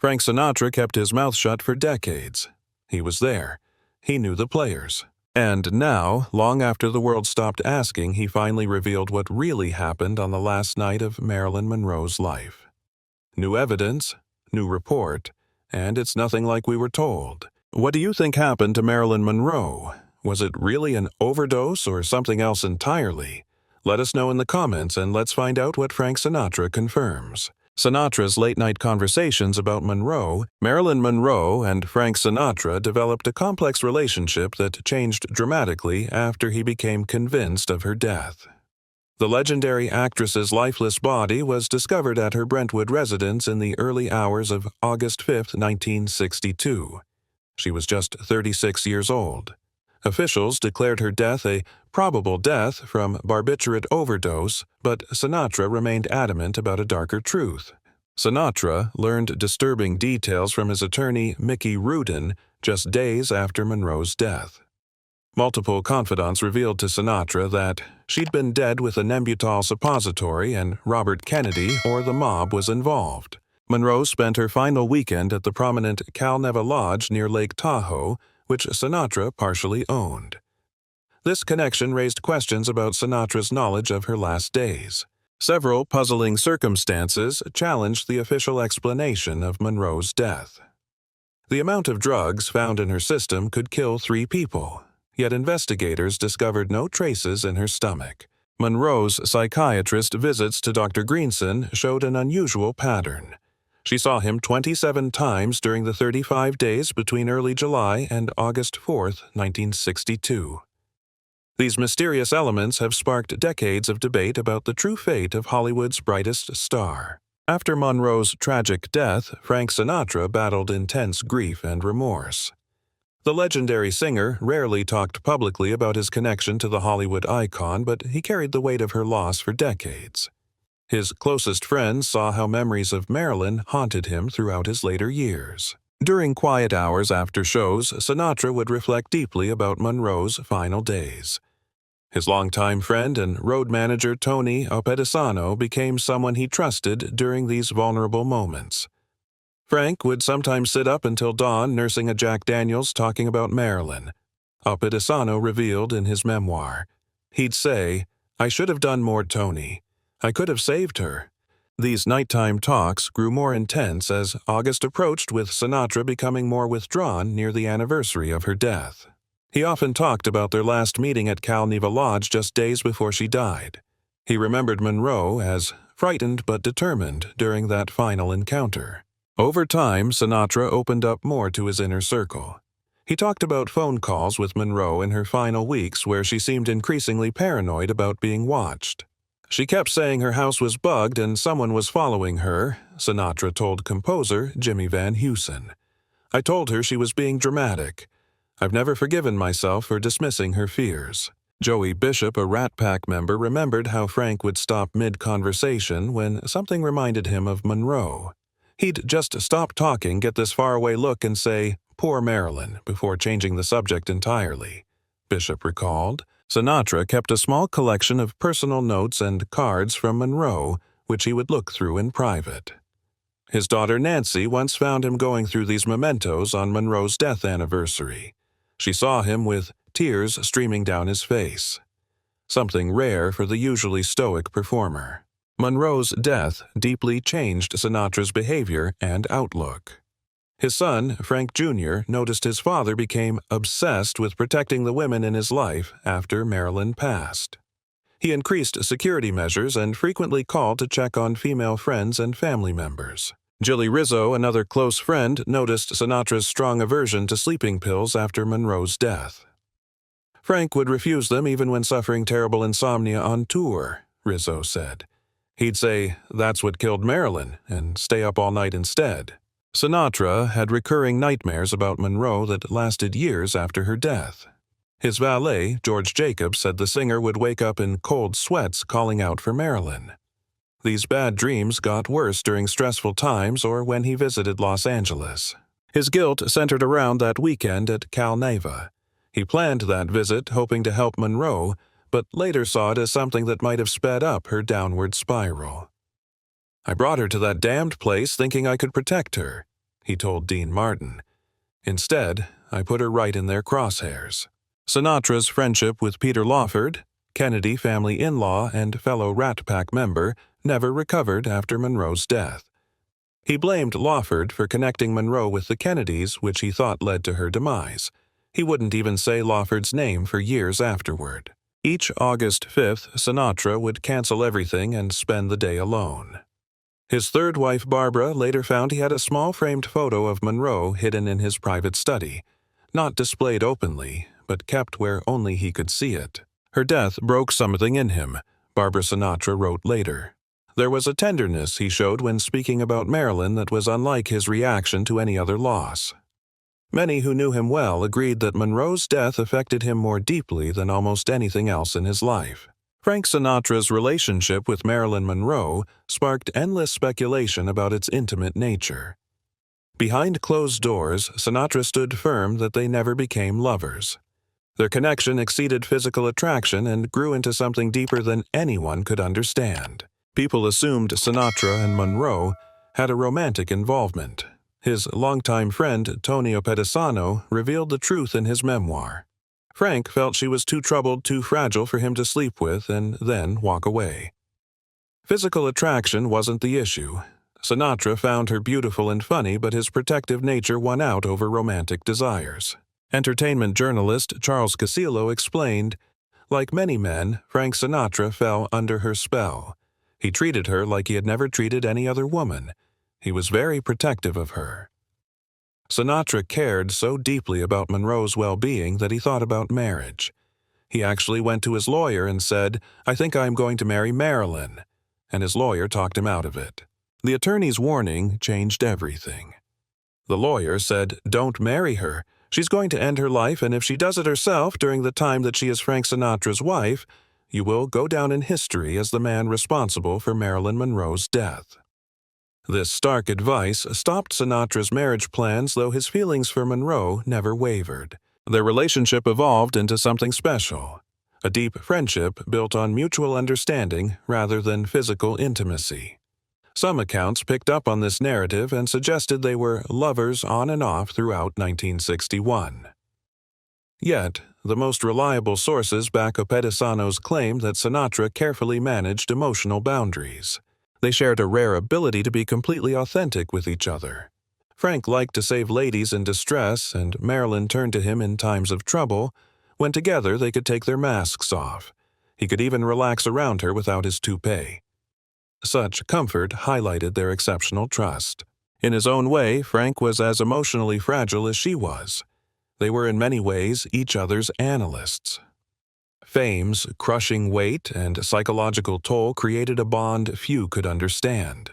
Frank Sinatra kept his mouth shut for decades. He was there. He knew the players. And now, long after the world stopped asking, he finally revealed what really happened on the last night of Marilyn Monroe's life. New evidence, new report, and it's nothing like we were told. What do you think happened to Marilyn Monroe? Was it really an overdose or something else entirely? Let us know in the comments and let's find out what Frank Sinatra confirms. Sinatra's late-night conversations about Monroe, Marilyn Monroe and Frank Sinatra developed a complex relationship that changed dramatically after he became convinced of her death. The legendary actress's lifeless body was discovered at her Brentwood residence in the early hours of August 5, 1962. She was just 36 years old. Officials declared her death a probable death from barbiturate overdose, but Sinatra remained adamant about a darker truth. Sinatra learned disturbing details from his attorney, Mickey Rudin, just days after Monroe's death. Multiple confidants revealed to Sinatra that she'd been dead with a Nembutal suppository and Robert Kennedy or the mob was involved. Monroe spent her final weekend at the prominent Cal Neva Lodge near Lake Tahoe, which Sinatra partially owned. This connection raised questions about Sinatra's knowledge of her last days. Several puzzling circumstances challenged the official explanation of Monroe's death. The amount of drugs found in her system could kill 3 people, yet investigators discovered no traces in her stomach. Monroe's psychiatrist visits to Dr. Greenson showed an unusual pattern. She saw him 27 times during the 35 days between early July and August 4, 1962. These mysterious elements have sparked decades of debate about the true fate of Hollywood's brightest star. After Monroe's tragic death, Frank Sinatra battled intense grief and remorse. The legendary singer rarely talked publicly about his connection to the Hollywood icon, but he carried the weight of her loss for decades. His closest friends saw how memories of Marilyn haunted him throughout his later years. During quiet hours after shows, Sinatra would reflect deeply about Monroe's final days. His longtime friend and road manager Tony Opedisano became someone he trusted during these vulnerable moments. Frank would sometimes sit up until dawn nursing a Jack Daniels talking about Marilyn. Opedisano revealed in his memoir. He'd say, "I should have done more, Tony. I could have saved her." These nighttime talks grew more intense as August approached, with Sinatra becoming more withdrawn near the anniversary of her death. He often talked about their last meeting at Cal Neva Lodge just days before she died. He remembered Monroe as frightened but determined during that final encounter. Over time, Sinatra opened up more to his inner circle. He talked about phone calls with Monroe in her final weeks where she seemed increasingly paranoid about being watched. She kept saying her house was bugged and someone was following her, Sinatra told composer Jimmy Van Heusen. "I told her she was being dramatic. I've never forgiven myself for dismissing her fears." Joey Bishop, a Rat Pack member, remembered how Frank would stop mid-conversation when something reminded him of Monroe. He'd just stop talking, get this faraway look, and say, "Poor Marilyn," before changing the subject entirely. Bishop recalled. Sinatra kept a small collection of personal notes and cards from Monroe, which he would look through in private. His daughter Nancy once found him going through these mementos on Monroe's death anniversary. She saw him with tears streaming down his face. Something rare for the usually stoic performer. Monroe's death deeply changed Sinatra's behavior and outlook. His son, Frank Jr., noticed his father became obsessed with protecting the women in his life after Marilyn passed. He increased security measures and frequently called to check on female friends and family members. Jilly Rizzo, another close friend, noticed Sinatra's strong aversion to sleeping pills after Monroe's death. Frank would refuse them even when suffering terrible insomnia on tour, Rizzo said. He'd say, "That's what killed Marilyn," and stay up all night instead. Sinatra had recurring nightmares about Monroe that lasted years after her death. His valet, George Jacobs, said the singer would wake up in cold sweats calling out for Marilyn. These bad dreams got worse during stressful times or when he visited Los Angeles. His guilt centered around that weekend at Cal Neva. He planned that visit hoping to help Monroe, but later saw it as something that might have sped up her downward spiral. "I brought her to that damned place thinking I could protect her. he told Dean Martin. "Instead, I put her right in their crosshairs." Sinatra's friendship with Peter Lawford, Kennedy family in-law and fellow Rat Pack member, never recovered after Monroe's death. He blamed Lawford for connecting Monroe with the Kennedys, which he thought led to her demise. He wouldn't even say Lawford's name for years afterward. Each August 5th, Sinatra would cancel everything and spend the day alone. His third wife, Barbara, later found he had a small framed photo of Monroe hidden in his private study, not displayed openly, but kept where only he could see it. Her death broke something in him, Barbara Sinatra wrote later. There was a tenderness he showed when speaking about Marilyn that was unlike his reaction to any other loss. Many who knew him well agreed that Monroe's death affected him more deeply than almost anything else in his life. Frank Sinatra's relationship with Marilyn Monroe sparked endless speculation about its intimate nature. Behind closed doors, Sinatra stood firm that they never became lovers. Their connection exceeded physical attraction and grew into something deeper than anyone could understand. People assumed Sinatra and Monroe had a romantic involvement. His longtime friend, Tonio Pedisano, revealed the truth in his memoir. Frank felt she was too troubled, too fragile for him to sleep with and then walk away. Physical attraction wasn't the issue. Sinatra found her beautiful and funny, but his protective nature won out over romantic desires. Entertainment journalist Charles Casillo explained, "Like many men, Frank Sinatra fell under her spell. He treated her like he had never treated any other woman. He was very protective of her." Sinatra cared so deeply about Monroe's well-being that he thought about marriage. He actually went to his lawyer and said, "I think I am going to marry Marilyn," and his lawyer talked him out of it. The attorney's warning changed everything. The lawyer said, "Don't marry her. She's going to end her life, and if she does it herself during the time that she is Frank Sinatra's wife, you will go down in history as the man responsible for Marilyn Monroe's death." This stark advice stopped Sinatra's marriage plans, though his feelings for Monroe never wavered. Their relationship evolved into something special, a deep friendship built on mutual understanding rather than physical intimacy. Some accounts picked up on this narrative and suggested they were lovers on and off throughout 1961. Yet, the most reliable sources back up Pedisano's claim that Sinatra carefully managed emotional boundaries. They shared a rare ability to be completely authentic with each other. Frank liked to save ladies in distress, and Marilyn turned to him in times of trouble. When together, they could take their masks off. He could even relax around her without his toupee. Such comfort highlighted their exceptional trust. In his own way, Frank was as emotionally fragile as she was. They were in many ways each other's analysts. Fame's crushing weight and psychological toll created a bond few could understand.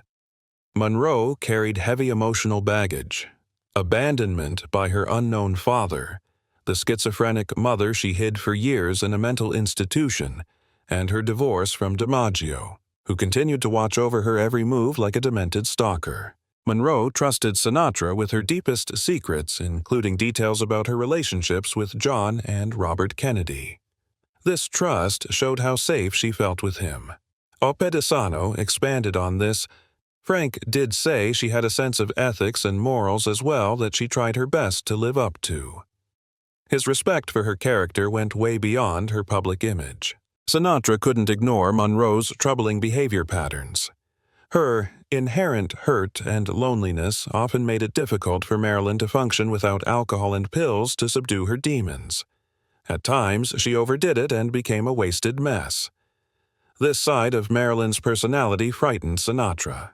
Monroe carried heavy emotional baggage: abandonment by her unknown father, the schizophrenic mother she hid for years in a mental institution, and her divorce from DiMaggio, who continued to watch over her every move like a demented stalker. Monroe trusted Sinatra with her deepest secrets, including details about her relationships with John and Robert Kennedy. This trust showed how safe she felt with him. Pedisano expanded on this. Frank did say she had a sense of ethics and morals as well that she tried her best to live up to. His respect for her character went way beyond her public image. Sinatra couldn't ignore Monroe's troubling behavior patterns. Her inherent hurt and loneliness often made it difficult for Marilyn to function without alcohol and pills to subdue her demons. At times, she overdid it and became a wasted mess. This side of Marilyn's personality frightened Sinatra.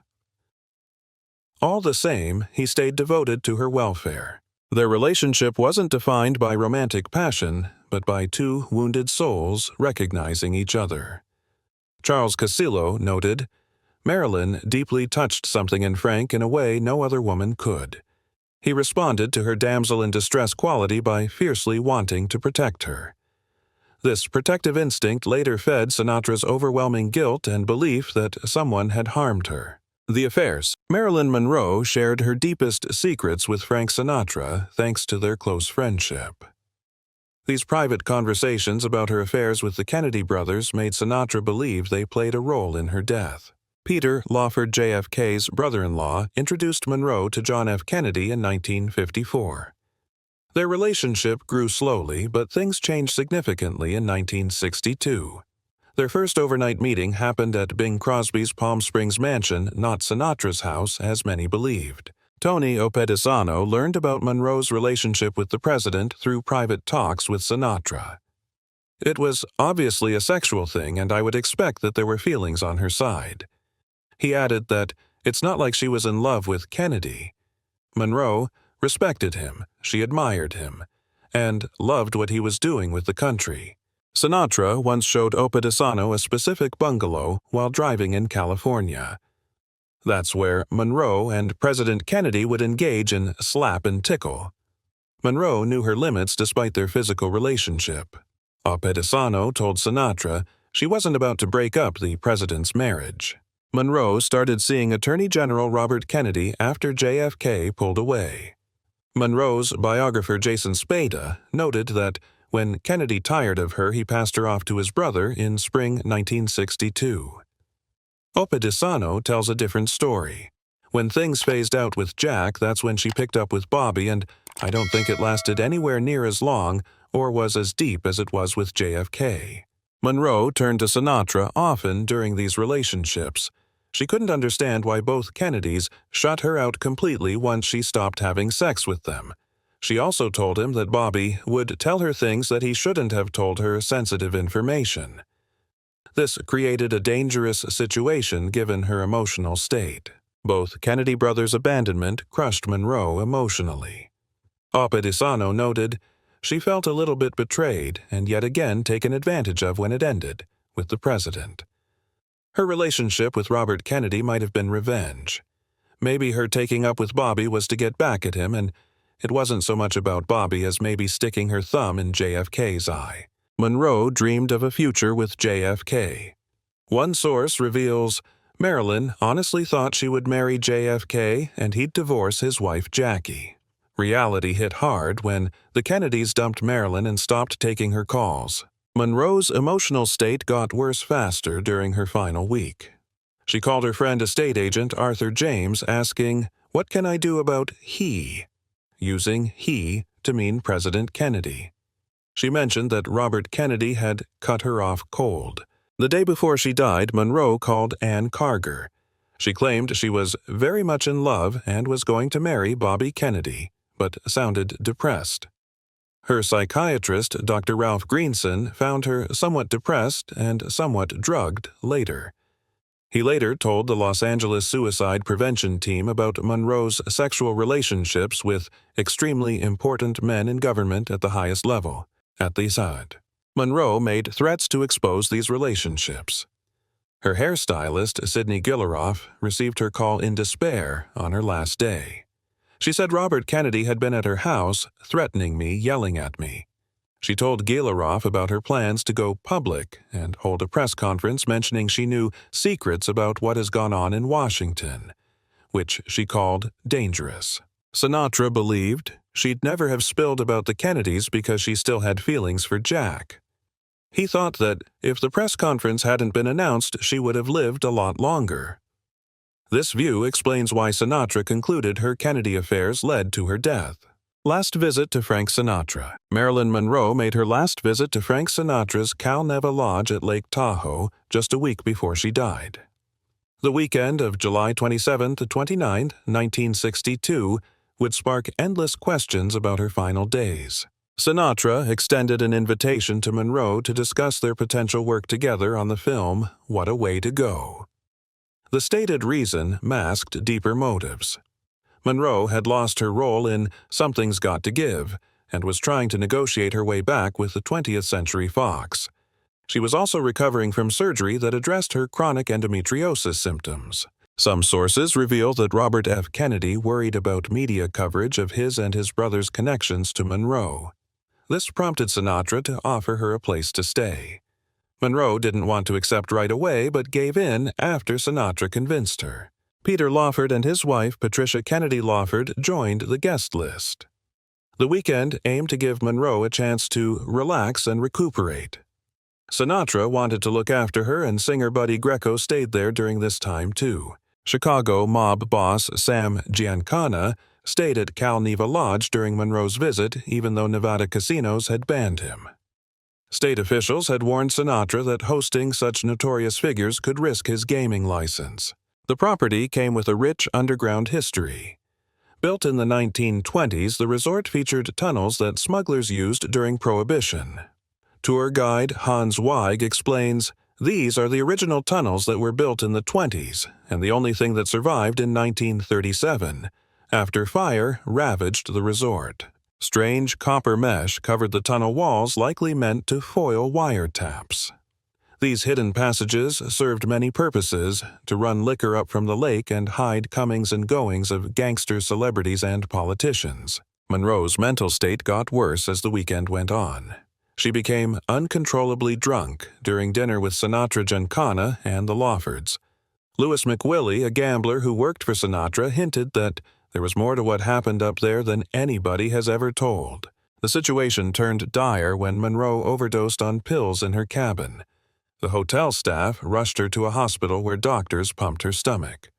All the same, he stayed devoted to her welfare. Their relationship wasn't defined by romantic passion, but by two wounded souls recognizing each other. Charles Casillo noted, "Marilyn deeply touched something in Frank in a way no other woman could. He responded to her damsel-in-distress quality by fiercely wanting to protect her. This protective instinct later fed Sinatra's overwhelming guilt and belief that someone had harmed her." The affairs. Marilyn Monroe shared her deepest secrets with Frank Sinatra thanks to their close friendship. These private conversations about her affairs with the Kennedy brothers made Sinatra believe they played a role in her death. Peter Lawford JFK's brother-in-law introduced Monroe to John F. Kennedy in 1954. Their relationship grew slowly, but things changed significantly in 1962. Their first overnight meeting happened at Bing Crosby's Palm Springs mansion, not Sinatra's house, as many believed. Tony Opedisano learned about Monroe's relationship with the president through private talks with Sinatra. It was obviously a sexual thing, and I would expect that there were feelings on her side. He added that it's not like she was in love with Kennedy. Monroe respected him, she admired him, and loved what he was doing with the country. Sinatra once showed Opedisano a specific bungalow while driving in California. That's where Monroe and President Kennedy would engage in slap and tickle. Monroe knew her limits despite their physical relationship. Opedisano told Sinatra she wasn't about to break up the president's marriage. Monroe started seeing Attorney General Robert Kennedy after JFK pulled away. Monroe's biographer Jason Spada noted that when Kennedy tired of her, he passed her off to his brother in spring 1962. Opedisano tells a different story. When things phased out with Jack, that's when she picked up with Bobby, and I don't think it lasted anywhere near as long or was as deep as it was with JFK. Monroe turned to Sinatra often during these relationships. She couldn't understand why both Kennedys shut her out completely once she stopped having sex with them. She also told him that Bobby would tell her things that he shouldn't have told her, sensitive information. This created a dangerous situation given her emotional state. Both Kennedy brothers' abandonment crushed Monroe emotionally. Opedisano noted, she felt a little bit betrayed and yet again taken advantage of when it ended, with the president. Her relationship with Robert Kennedy might have been revenge. Maybe her taking up with Bobby was to get back at him, and it wasn't so much about Bobby as maybe sticking her thumb in JFK's eye. Monroe dreamed of a future with JFK. One source reveals Marilyn honestly thought she would marry JFK and he'd divorce his wife Jackie. Reality hit hard when the Kennedys dumped Marilyn and stopped taking her calls. Monroe's emotional state got worse faster during her final week. She called her friend estate agent Arthur James asking, "What can I do about he?" using he to mean President Kennedy. She mentioned that Robert Kennedy had cut her off cold. The day before she died, Monroe called Ann Carger. She claimed she was very much in love and was going to marry Bobby Kennedy, but sounded depressed. Her psychiatrist, Dr. Ralph Greenson, found her somewhat depressed and somewhat drugged later. He later told the Los Angeles Suicide Prevention Team about Monroe's sexual relationships with extremely important men in government at the highest level. At the SAD. Monroe made threats to expose these relationships. Her hairstylist, Sidney Gilleroff, received her call in despair on her last day. She said Robert Kennedy had been at her house, threatening me, yelling at me. She told Gilleroff about her plans to go public and hold a press conference mentioning she knew secrets about what has gone on in Washington, which she called dangerous. Sinatra believed she'd never have spilled about the Kennedys because she still had feelings for Jack. He thought that if the press conference hadn't been announced, she would have lived a lot longer. This view explains why Sinatra concluded her Kennedy affairs led to her death. Last visit to Frank Sinatra. Marilyn Monroe made her last visit to Frank Sinatra's Cal Neva Lodge at Lake Tahoe just a week before she died. The weekend of July 27 to 29, 1962, would spark endless questions about her final days. Sinatra extended an invitation to Monroe to discuss their potential work together on the film What a Way to Go. The stated reason masked deeper motives. Monroe had lost her role in Something's Got to Give and was trying to negotiate her way back with the 20th Century Fox. She was also recovering from surgery that addressed her chronic endometriosis symptoms. Some sources reveal that Robert F. Kennedy worried about media coverage of his and his brother's connections to Monroe. This prompted Sinatra to offer her a place to stay. Monroe didn't want to accept right away but gave in after Sinatra convinced her. Peter Lawford and his wife, Patricia Kennedy Lawford, joined the guest list. The weekend aimed to give Monroe a chance to relax and recuperate. Sinatra wanted to look after her, and singer Buddy Greco stayed there during this time too. Chicago mob boss Sam Giancana stayed at Cal Neva Lodge during Monroe's visit, even though Nevada casinos had banned him. State officials had warned Sinatra that hosting such notorious figures could risk his gaming license. The property came with a rich underground history. Built in the 1920s, the resort featured tunnels that smugglers used during Prohibition. Tour guide Hans Weig explains, "These are the original tunnels that were built in the 20s, and the only thing that survived in 1937, after fire ravaged the resort. Strange copper mesh covered the tunnel walls, likely meant to foil wiretaps. These hidden passages served many purposes, to run liquor up from the lake and hide comings and goings of gangster celebrities and politicians." Monroe's mental state got worse as the weekend went on. She became uncontrollably drunk during dinner with Sinatra, Giancana, and the Lawfords. Louis McWillie, a gambler who worked for Sinatra, hinted that there was more to what happened up there than anybody has ever told. The situation turned dire when Monroe overdosed on pills in her cabin. The hotel staff rushed her to a hospital where doctors pumped her stomach.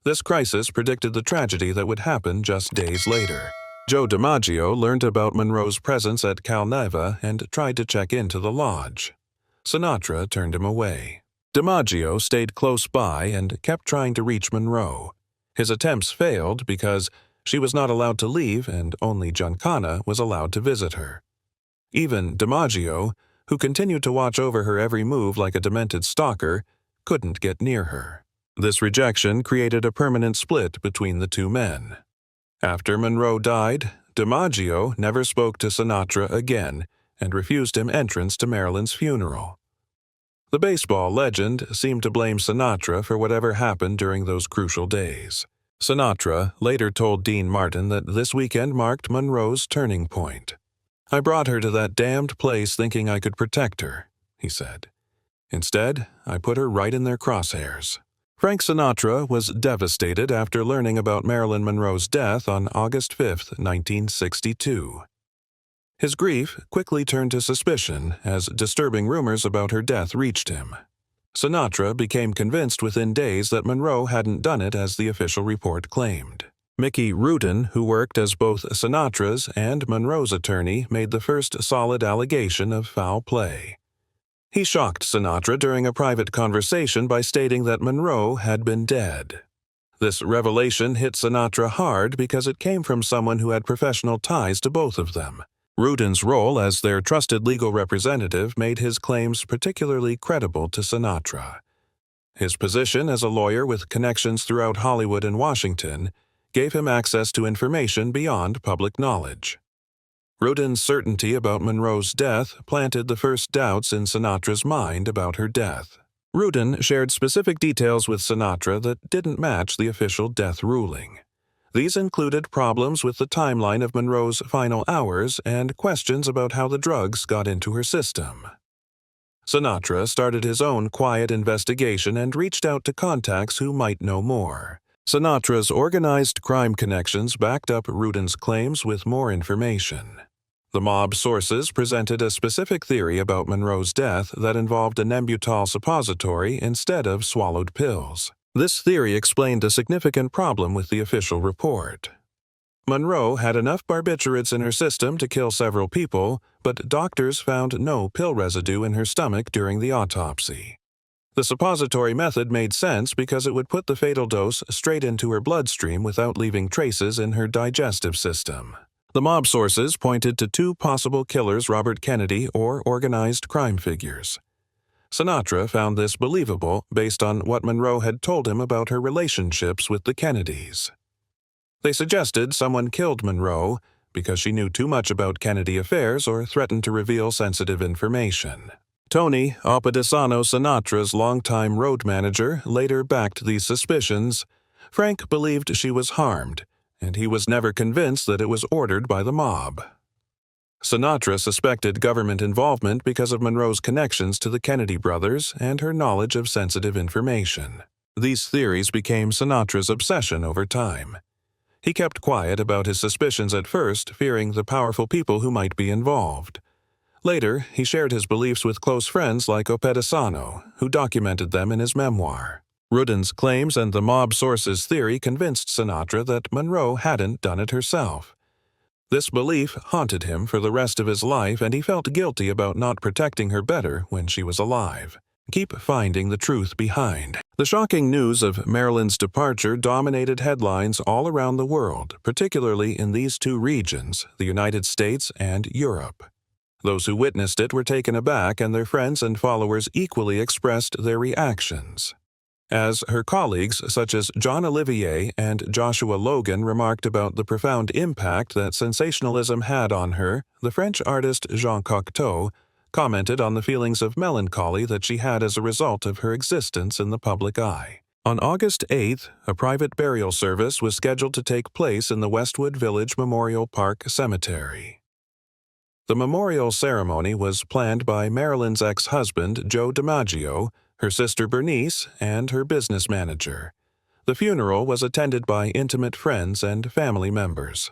This crisis predicted the tragedy that would happen just days later. Joe DiMaggio learned about Monroe's presence at Cal Neva and tried to check into the lodge. Sinatra turned him away. DiMaggio stayed close by and kept trying to reach Monroe. His attempts failed because she was not allowed to leave and only Giancana was allowed to visit her. Even DiMaggio, who continued to watch over her every move like a demented stalker, couldn't get near her. This rejection created a permanent split between the two men. After Monroe died, DiMaggio never spoke to Sinatra again and refused him entrance to Marilyn's funeral. The baseball legend seemed to blame Sinatra for whatever happened during those crucial days. Sinatra later told Dean Martin that this weekend marked Monroe's turning point. "I brought her to that damned place thinking I could protect her," he said. "Instead, I put her right in their crosshairs." Frank Sinatra was devastated after learning about Marilyn Monroe's death on August 5, 1962. His grief quickly turned to suspicion as disturbing rumors about her death reached him. Sinatra became convinced within days that Monroe hadn't done it as the official report claimed. Mickey Rudin, who worked as both Sinatra's and Monroe's attorney, made the first solid allegation of foul play. He shocked Sinatra during a private conversation by stating that Monroe had been dead. This revelation hit Sinatra hard because it came from someone who had professional ties to both of them. Rudin's role as their trusted legal representative made his claims particularly credible to Sinatra. His position as a lawyer with connections throughout Hollywood and Washington gave him access to information beyond public knowledge. Rudin's certainty about Monroe's death planted the first doubts in Sinatra's mind about her death. Rudin shared specific details with Sinatra that didn't match the official death ruling. These included problems with the timeline of Monroe's final hours and questions about how the drugs got into her system. Sinatra started his own quiet investigation and reached out to contacts who might know more. Sinatra's organized crime connections backed up Rudin's claims with more information. The mob sources presented a specific theory about Monroe's death that involved a Nembutal suppository instead of swallowed pills. This theory explained a significant problem with the official report. Monroe had enough barbiturates in her system to kill several people, but doctors found no pill residue in her stomach during the autopsy. The suppository method made sense because it would put the fatal dose straight into her bloodstream without leaving traces in her digestive system. The mob sources pointed to two possible killers: Robert Kennedy or organized crime figures. Sinatra found this believable based on what Monroe had told him about her relationships with the Kennedys. They suggested someone killed Monroe because she knew too much about Kennedy affairs or threatened to reveal sensitive information. Tony Opedisano, Sinatra's longtime road manager, later backed these suspicions. Frank believed she was harmed, and he was never convinced that it was ordered by the mob. Sinatra suspected government involvement because of Monroe's connections to the Kennedy brothers and her knowledge of sensitive information. These theories became Sinatra's obsession over time. He kept quiet about his suspicions at first, fearing the powerful people who might be involved. Later, he shared his beliefs with close friends like Opedisano, who documented them in his memoir. Rudin's claims and the mob sources theory convinced Sinatra that Monroe hadn't done it herself. This belief haunted him for the rest of his life, and he felt guilty about not protecting her better when she was alive. Keep finding the truth behind. The shocking news of Marilyn's departure dominated headlines all around the world, particularly in these two regions, the United States and Europe. Those who witnessed it were taken aback, and their friends and followers equally expressed their reactions. As her colleagues such as John Olivier and Joshua Logan remarked about the profound impact that sensationalism had on her, the French artist Jean Cocteau commented on the feelings of melancholy that she had as a result of her existence in the public eye. On August 8th, a private burial service was scheduled to take place in the Westwood Village Memorial Park Cemetery. The memorial ceremony was planned by Marilyn's ex-husband, Joe DiMaggio, her sister Bernice, and her business manager. The funeral was attended by intimate friends and family members.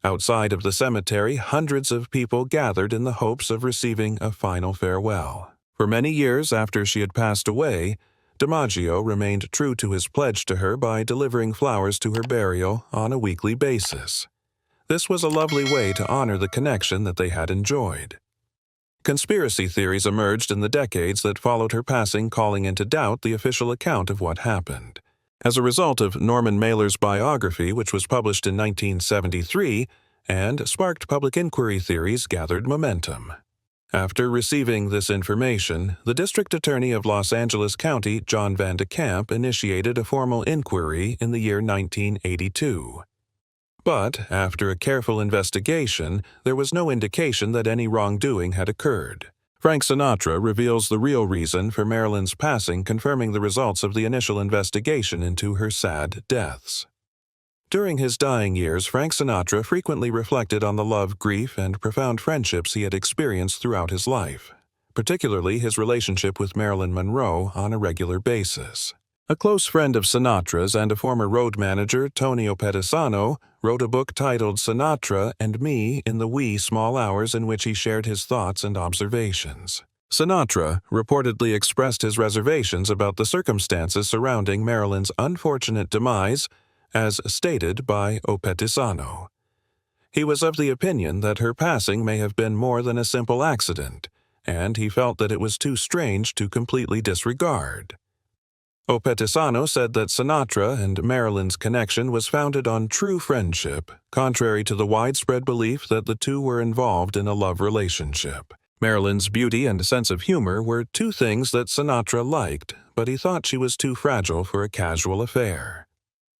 Outside of the cemetery, hundreds of people gathered in the hopes of receiving a final farewell. For many years after she had passed away, DiMaggio remained true to his pledge to her by delivering flowers to her burial on a weekly basis. This was a lovely way to honor the connection that they had enjoyed. Conspiracy theories emerged in the decades that followed her passing, calling into doubt the official account of what happened. As a result of Norman Mailer's biography, which was published in 1973, and sparked public inquiry, theories gathered momentum. After receiving this information, the District Attorney of Los Angeles County, John Van de Kamp, initiated a formal inquiry in the year 1982. But, after a careful investigation, there was no indication that any wrongdoing had occurred. Frank Sinatra reveals the real reason for Marilyn's passing, confirming the results of the initial investigation into her sad deaths. During his dying years, Frank Sinatra frequently reflected on the love, grief, and profound friendships he had experienced throughout his life, particularly his relationship with Marilyn Monroe on a regular basis. A close friend of Sinatra's and a former road manager, Tony Opedisano, wrote a book titled Sinatra and Me in the Wee Small Hours, in which he shared his thoughts and observations. Sinatra reportedly expressed his reservations about the circumstances surrounding Marilyn's unfortunate demise, as stated by Opedisano. He was of the opinion that her passing may have been more than a simple accident, and he felt that it was too strange to completely disregard. Opedisano said that Sinatra and Marilyn's connection was founded on true friendship, contrary to the widespread belief that the two were involved in a love relationship. Marilyn's beauty and sense of humor were two things that Sinatra liked, but he thought she was too fragile for a casual affair.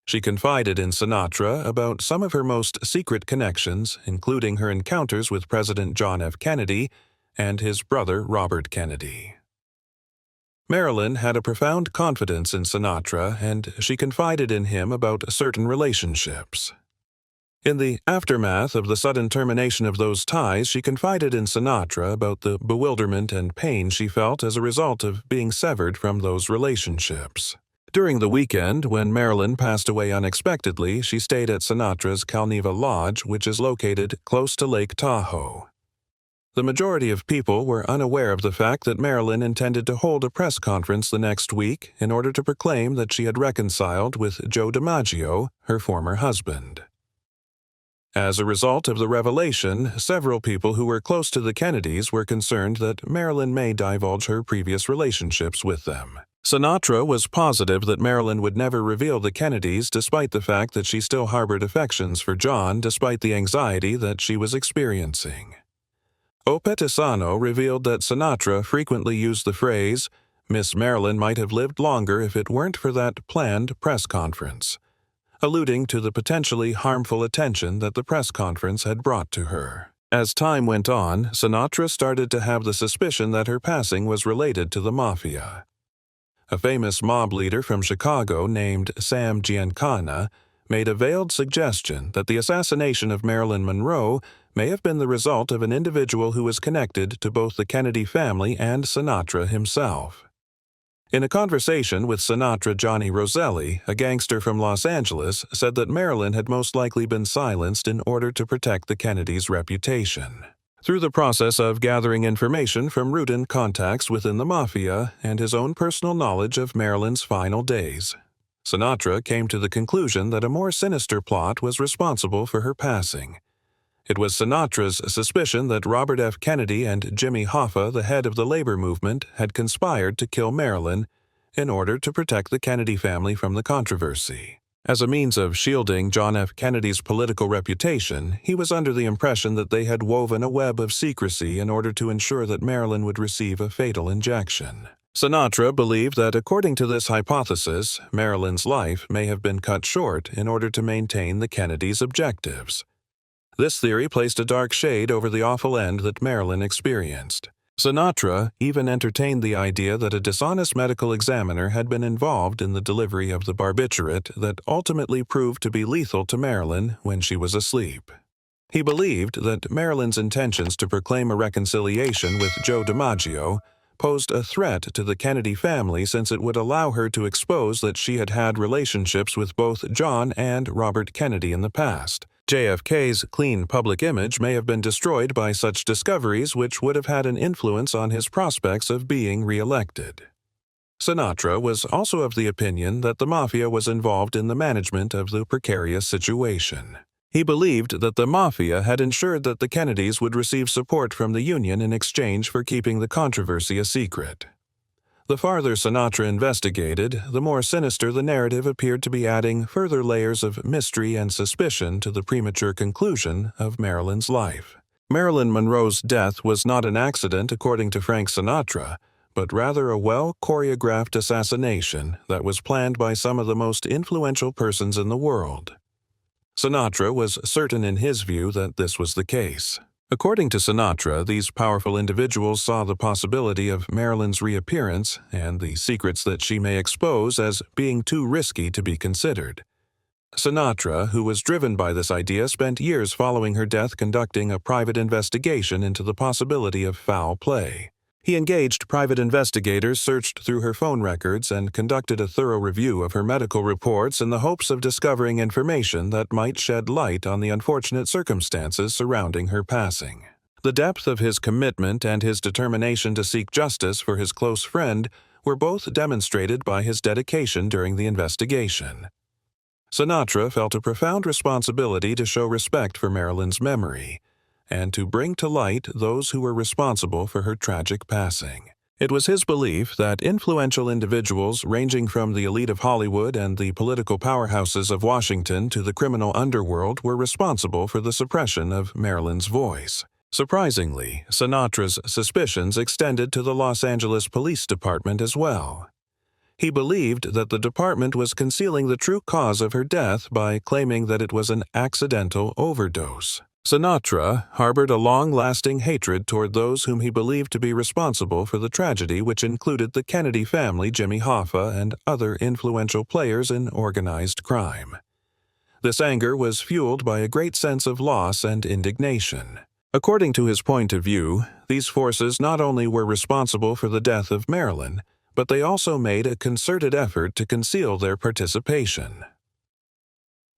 She confided in Sinatra about some of her most secret connections, including her encounters with President John F. Kennedy and his brother Robert Kennedy. Marilyn had a profound confidence in Sinatra, and she confided in him about certain relationships. In the aftermath of the sudden termination of those ties, she confided in Sinatra about the bewilderment and pain she felt as a result of being severed from those relationships. During the weekend, when Marilyn passed away unexpectedly, she stayed at Sinatra's Calneva Lodge, which is located close to Lake Tahoe. The majority of people were unaware of the fact that Marilyn intended to hold a press conference the next week in order to proclaim that she had reconciled with Joe DiMaggio, her former husband. As a result of the revelation, several people who were close to the Kennedys were concerned that Marilyn may divulge her previous relationships with them. Sinatra was positive that Marilyn would never reveal the Kennedys, despite the fact that she still harbored affections for John, despite the anxiety that she was experiencing. Opedisano revealed that Sinatra frequently used the phrase, "Miss Marilyn might have lived longer if it weren't for that planned press conference," alluding to the potentially harmful attention that the press conference had brought to her. As time went on, Sinatra started to have the suspicion that her passing was related to the mafia. A famous mob leader from Chicago named Sam Giancana made a veiled suggestion that the assassination of Marilyn Monroe may have been the result of an individual who was connected to both the Kennedy family and Sinatra himself. In a conversation with Sinatra, Johnny Roselli, a gangster from Los Angeles, said that Marilyn had most likely been silenced in order to protect the Kennedys' reputation. Through the process of gathering information from routine contacts within the mafia and his own personal knowledge of Marilyn's final days, Sinatra came to the conclusion that a more sinister plot was responsible for her passing. It was Sinatra's suspicion that Robert F. Kennedy and Jimmy Hoffa, the head of the labor movement, had conspired to kill Marilyn in order to protect the Kennedy family from the controversy. As a means of shielding John F. Kennedy's political reputation, he was under the impression that they had woven a web of secrecy in order to ensure that Marilyn would receive a fatal injection. Sinatra believed that, according to this hypothesis, Marilyn's life may have been cut short in order to maintain the Kennedys' objectives. This theory placed a dark shade over the awful end that Marilyn experienced. Sinatra even entertained the idea that a dishonest medical examiner had been involved in the delivery of the barbiturate that ultimately proved to be lethal to Marilyn when she was asleep. He believed that Marilyn's intentions to proclaim a reconciliation with Joe DiMaggio posed a threat to the Kennedy family, since it would allow her to expose that she had had relationships with both John and Robert Kennedy in the past. JFK's clean public image may have been destroyed by such discoveries, which would have had an influence on his prospects of being re-elected. Sinatra was also of the opinion that the mafia was involved in the management of the precarious situation. He believed that the mafia had ensured that the Kennedys would receive support from the Union in exchange for keeping the controversy a secret. The farther Sinatra investigated, the more sinister the narrative appeared to be, adding further layers of mystery and suspicion to the premature conclusion of Marilyn's life. Marilyn Monroe's death was not an accident, according to Frank Sinatra, but rather a well-choreographed assassination that was planned by some of the most influential persons in the world. Sinatra was certain in his view that this was the case. According to Sinatra, these powerful individuals saw the possibility of Marilyn's reappearance and the secrets that she may expose as being too risky to be considered. Sinatra, who was driven by this idea, spent years following her death conducting a private investigation into the possibility of foul play. He engaged private investigators, searched through her phone records, and conducted a thorough review of her medical reports in the hopes of discovering information that might shed light on the unfortunate circumstances surrounding her passing. The depth of his commitment and his determination to seek justice for his close friend were both demonstrated by his dedication during the investigation. Sinatra felt a profound responsibility to show respect for Marilyn's memory and to bring to light those who were responsible for her tragic passing. It was his belief that influential individuals ranging from the elite of Hollywood and the political powerhouses of Washington to the criminal underworld were responsible for the suppression of Marilyn's voice. Surprisingly, Sinatra's suspicions extended to the Los Angeles Police Department as well. He believed that the department was concealing the true cause of her death by claiming that it was an accidental overdose. Sinatra harbored a long-lasting hatred toward those whom he believed to be responsible for the tragedy, which included the Kennedy family, Jimmy Hoffa, and other influential players in organized crime. This anger was fueled by a great sense of loss and indignation. According to his point of view, these forces not only were responsible for the death of Marilyn, but they also made a concerted effort to conceal their participation.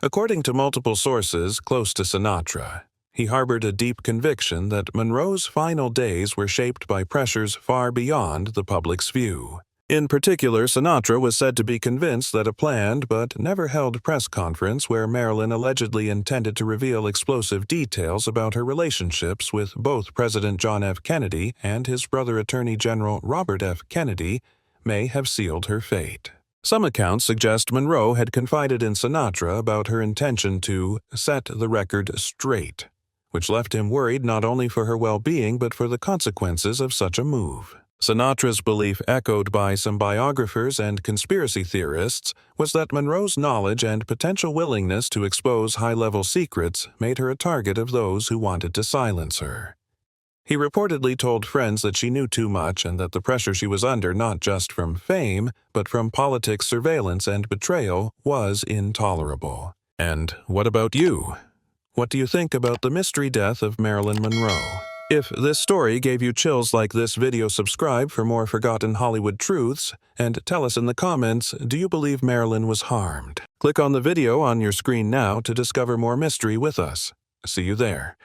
According to multiple sources close to Sinatra, he harbored a deep conviction that Monroe's final days were shaped by pressures far beyond the public's view. In particular, Sinatra was said to be convinced that a planned but never held press conference where Marilyn allegedly intended to reveal explosive details about her relationships with both President John F. Kennedy and his brother Attorney General Robert F. Kennedy may have sealed her fate. Some accounts suggest Monroe had confided in Sinatra about her intention to set the record straight, which left him worried not only for her well-being but for the consequences of such a move. Sinatra's belief, echoed by some biographers and conspiracy theorists, was that Monroe's knowledge and potential willingness to expose high-level secrets made her a target of those who wanted to silence her. He reportedly told friends that she knew too much and that the pressure she was under, not just from fame, but from politics, surveillance, and betrayal, was intolerable. And what about you? What do you think about the mystery death of Marilyn Monroe? If this story gave you chills like this video, subscribe for more forgotten Hollywood truths, and tell us in the comments, do you believe Marilyn was harmed? Click on the video on your screen now to discover more mystery with us. See you there.